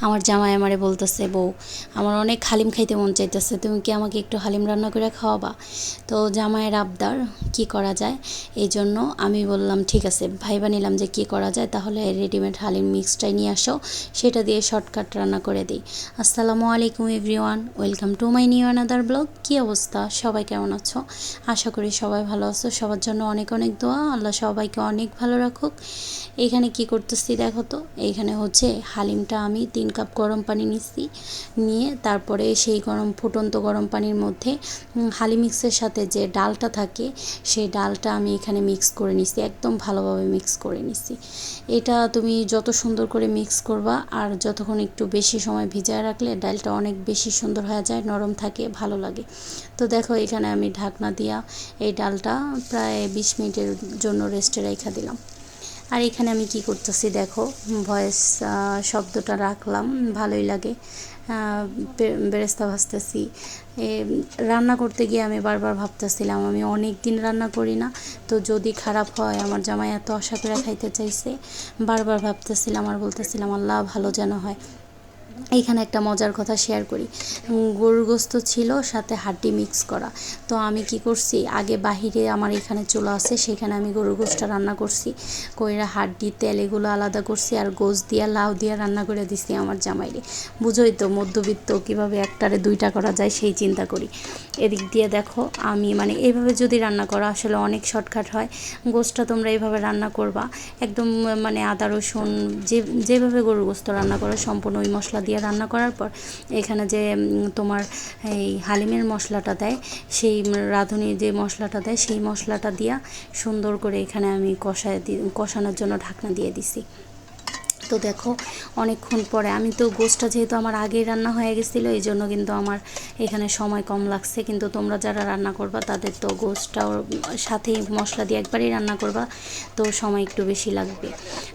আমার জামাই আমারে বলতেছে, বউ আমার অনেক হালিম খাইতে মন চাইতেছে, তুমি কি আমাকে একটু হালিম রান্না করে খাওয়াবা? তো জামাইয়ের আবদার, কি করা যায়। এই জন্য আমি বললাম ঠিক আছে, ভাইবা নিলাম যে কি করা যায়, তাহলে রেডিমেড হালিম মিক্সটাই নিয়ে আসো, সেটা দিয়ে শর্টকাট রান্না করে দিই। আসসালামু আলাইকুম everyone, welcome to my new another blog. কী অবস্থা, সবাই কেমন আছো? আশা করি সবাই ভালো আছো। সবার জন্য অনেক অনেক দোয়া, আল্লাহ সবাইকে অনেক ভালো রাখুক। এইখানে কি করতেছি দেখো তো, এইখানে হচ্ছে হালিমটা আমি 3 কাপ গরম পানি নিচ্ছি, নিয়ে তারপরে সেই ফুটন্ত গরম পানির মধ্যে হালিম মিক্সের সাথে যে ডালটা থাকে সেই ডালটা আমি এখানে মিক্স করে নিচ্ছি, একদম ভালোভাবে মিক্স করে নিচ্ছি। এটা তুমি যত সুন্দর করে মিক্স করবা আর যতক্ষণ একটু বেশি সময় ভিজায় রাখলে ডালটা অনেক বেশি সুন্দর হয়ে যায়, নরম থাকে, ভালো লাগে। তো দেখো এখানে আমি ঢাকনা দিয়া এই ডালটা প্রায় 20 মিনিটের জন্য রেস্টে রেখে দিলাম। আর এখানে আমি কি করতেছি দেখো, ভয়েস শব্দটা রাখলাম, ভালোই লাগে। বেরেস্তা ভাজতেছি। রান্না করতে গিয়ে আমি বারবার ভাবতেছিলাম আমি অনেক দিন রান্না করি না, তো যদি খারাপ হয়, আমার জামাই এত আশা করে খাইতে চাইছে, বারবার ভাবতেছিলাম আর বলতেছিলাম আল্লাহ ভালো যেন হয়। এইখানে একটা মজার কথা শেয়ার করি। গরুর গোস্ত ছিল, সাথে হাড্ডি মিক্স করা। তো আমি কি করছি, আগে বাহিরে আমার এখানে চুলা আছে, সেখানে আমি গরুর গোস্তটা রান্না করছি, কইরা হাড্ডি তেল এগুলো আলাদা করছি, আর গোস্ত দিয়া লাউ দিয়া রান্না করে দিছি আমার জামাইরে। বুঝোই তো মধ্যবিত্ত, কীভাবে একটারে 2টা করা যায় সেই চিন্তা করি। এদিক দিয়ে দেখো আমি এইভাবে যদি রান্না করা আসলে অনেক শর্টকাট হয়। গোস্তটা তোমরা এইভাবে রান্না করবা, একদম আদা রসুন যেভাবে গরুর গোস্ত রান্না করো সম্পূর্ণ ওই মশলা দিয়ে রান্না করার পর এখানে যে তোমার এই হালিমের মশলাটা দেয়, সেই রাঁধুনি যে মশলাটা দেয় সেই মশলাটা দিয়া সুন্দর করে এখানে আমি কষানোর জন্য ঢাকনা দিয়ে দিছি। তো দেখো অনেকক্ষণ পরে, আমি তো গোশটা যেহেতু আমার আগেই রান্না হয়ে গেছিলো, এই জন্য কিন্তু আমার এখানে সময় কম লাগছে, কিন্তু তোমরা যারা রান্না করবা তাদের তো গোশটাও সাথেই মশলা দিয়ে একবারই রান্না করবা, তো সময় একটু বেশি লাগবে।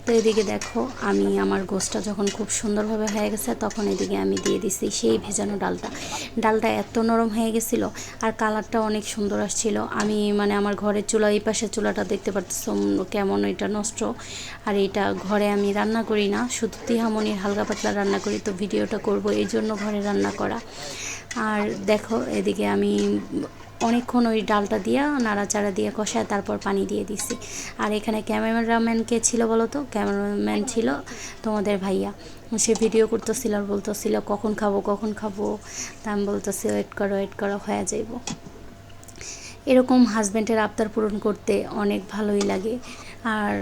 তো এদিকে দেখো আমি আমার গোশটা যখন খুব সুন্দরভাবে হয়ে গেছে, তখন এদিকে আমি দিয়ে দিছি সেই ভেজানো ডালটা এত নরম হয়ে গেছিলো, আর কালারটা অনেক সুন্দর আসছিল। আমি আমার ঘরের চুলা, এই পাশের চুলাটা দেখতে পারতেছ কেমন এটা নষ্ট, আর এটা ঘরে আমি রান্না করি না, শুধু তিহামনির হালকা পাতলা রান্না করি, তো ভিডিওটা করব এই জন্য ঘরে রান্না করা। আর দেখো এদিকে আমি অনেকক্ষণ ওই ডালটা দিয়ে নাড়াচাড়া দিয়ে কষায় তারপর পানি দিয়ে দিছি। আর এখানে ক্যামেরাম্যান কে ছিল বলো তো? ক্যামেরাম্যান ছিল তোমাদের ভাইয়া। সে ভিডিও করতেছিল আর বলতেছিল কখন খাবো। তা আমি বলতেছি ওয়েট করো হয়ে যাইব। এরকম হাজব্যান্ডের আবদার পূরণ করতে অনেক ভালোই লাগে। আর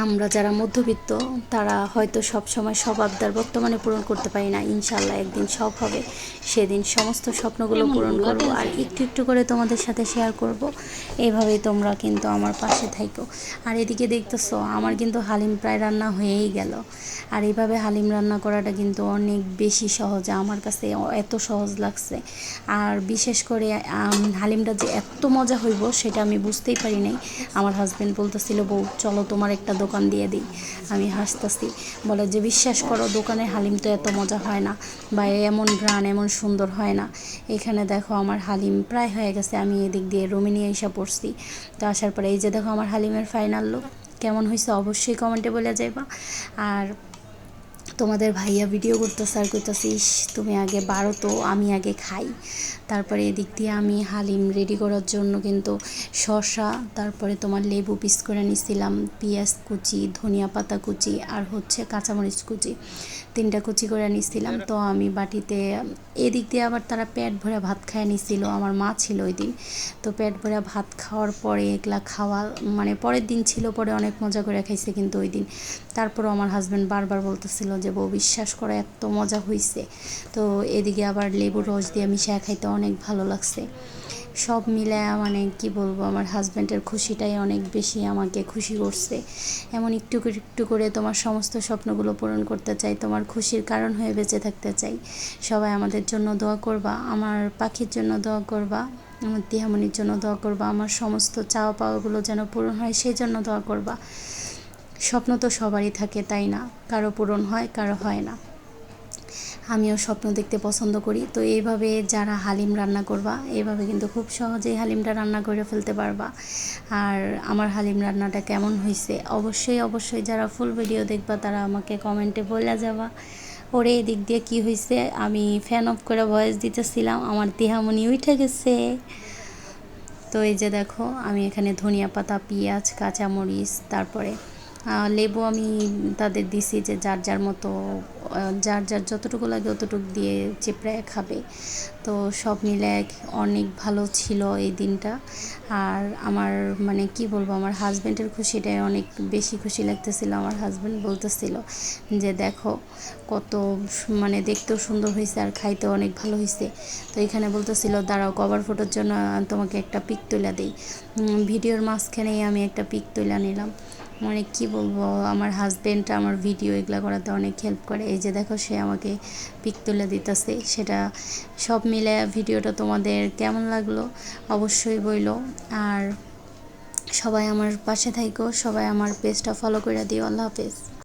আমরা যারা মধ্যবিত্ত তারা হয়তো সব সময় সব আবদার বর্তমানে পূরণ করতে পারি না, ইনশাল্লাহ একদিন সব হবে, সেদিন সমস্ত স্বপ্নগুলো পূরণ করব আর একটু একটু করে তোমাদের সাথে শেয়ার করব। এইভাবেই তোমরা কিন্তু আমার পাশে থাকো। আর এদিকে দেখতেছো আমার কিন্তু হালিম প্রায় রান্না হয়েই গেল। আর এইভাবে হালিম রান্না করাটা কিন্তু অনেক বেশি সহজ, আমার কাছে এত সহজ লাগছে। আর বিশেষ করে হালিমটা যে এত মজা হইব সেটা আমি বুঝতেই পারি নাই। আমার হাজব্যান্ড বলতেছিল, বউ চলো তোমার একটা দোকান দিয়ে দিই। আমি হাসতেছি, বলে যে বিশ্বাস করো দোকানের হালিম তো এত মজা হয় না, বা এমন ঘ্রাণ এমন সুন্দর হয় না। এখানে দেখো আমার হালিম প্রায় হয়ে গেছে, আমি এদিক দিয়ে রুমে নিয়ে এসে পড়ছি। তো আসার পরে এই যে দেখো আমার হালিমের ফাইনাল লুক কেমন হয়েছে অবশ্যই কমেন্টে বলে যাইবা। আর তোমাদের ভাইয়া ভিডিও করতেছে আর কইতাছিস তুমি আগে বাড়ো তো, আমি আগে খাই। তারপরে এদিক দিয়ে আমি হালিম রেডি করার জন্য কিন্তু শসা, তারপরে তোমার লেবু পিস করে নিছিলাম, পেঁয়াজ কুচি, ধনিয়া পাতা কুচি, আর হচ্ছে কাঁচামরিচ কুচি, 3টা কুচি করে নিছিলাম। তো আমি বাটিতে, এদিক দিয়ে আবার তারা পেট ভরে ভাত খায় নিছিল, আমার মা ছিল ওই দিন। তো পেট ভরে ভাত খাওয়ার পরে এগুলা খাওয়া পরের দিন ছিল, পরে অনেক মজা করে খাইছে কিন্তু ওই দিন। তারপরও আমার হাজব্যান্ড বারবার বলতেছিল যে বউ বিশ্বাস করে এত মজা হয়েছে। তো এদিকে আবার লেবুর রস দিয়ে মিশিয়ে খাইতে অনেক ভালো লাগছে। সব মিলে কি বলবো, আমার হাজব্যান্ডের খুশিটাই অনেক বেশি আমাকে খুশি করছে। এমন একটু একটু করে তোমার সমস্ত স্বপ্নগুলো পূরণ করতে চাই, তোমার খুশির কারণ হয়ে বেঁচে থাকতে চাই। সবাই আমাদের জন্য দোয়া করবা, আমার পাখির জন্য দোয়া করবা, আমার তিহামনির জন্য দোয়া করবা, আমার সমস্ত চাওয়া পাওয়াগুলো যেন পূরণ হয় সেই জন্য দোয়া করবা। স্বপ্ন তো সবারই থাকে তাই না, কারো পূরণ হয় কারো হয় না। আমিও স্বপ্ন দেখতে পছন্দ করি। তো এইভাবে যারা হালিম রান্না করবা, এইভাবে কিন্তু খুব সহজেই হালিমটা রান্না করে ফেলতে পারবা। আর আমার হালিম রান্নাটা কেমন হয়েছে অবশ্যই যারা ফুল ভিডিও দেখবা তারা আমাকে কমেন্টে বলে যাবা। ওরে এদিক দিয়ে কি হয়েছে, আমি ফ্যান অফ করে ভয়েস দিতেছিলাম, আমার দেহামণি উঠে গেছে। তো এই যে দেখো আমি এখানে ধনিয়া পাতা, পেঁয়াজ, কাঁচামরিচ, তারপরে লেবু আমি তাদের দিছি যে যার যার মতো যার যার যতটুকু লাগে অতটুকু দিয়ে চেপড়ায় খাবে। তো সব মিলে অনেক ভালো ছিল এই দিনটা। আর আমার মানে কি বলবো, আমার হাজব্যান্ডের খুশিটাই অনেক বেশি খুশি লাগতেছিল। আমার হাজব্যান্ড বলতেছিল যে দেখো কত মানে দেখতেও সুন্দর হয়েছে আর খাইতেও অনেক ভালো হয়েছে। তো এখানে বলতেছিল দাঁড়াও কভার ফটোর জন্য তোমাকে একটা পিক তুলে দিই। ভিডিওর মাঝখানেই আমি একটা পিক তুলে নিলাম। মানে কি বলবো, আমার হাজব্যান্ড আমার ভিডিও এগুলো করাতে অনেক হেল্প করে। এই যে দেখো সে আমাকে পিক তুলে দিতেছে। সেটা সব মিলে ভিডিওটা তোমাদের কেমন লাগলো অবশ্যই বইলো। আর সবাই আমার পাশে থাইকো, সবাই আমার পেজটা ফলো করে দিও। আল্লাহ হাফেজ।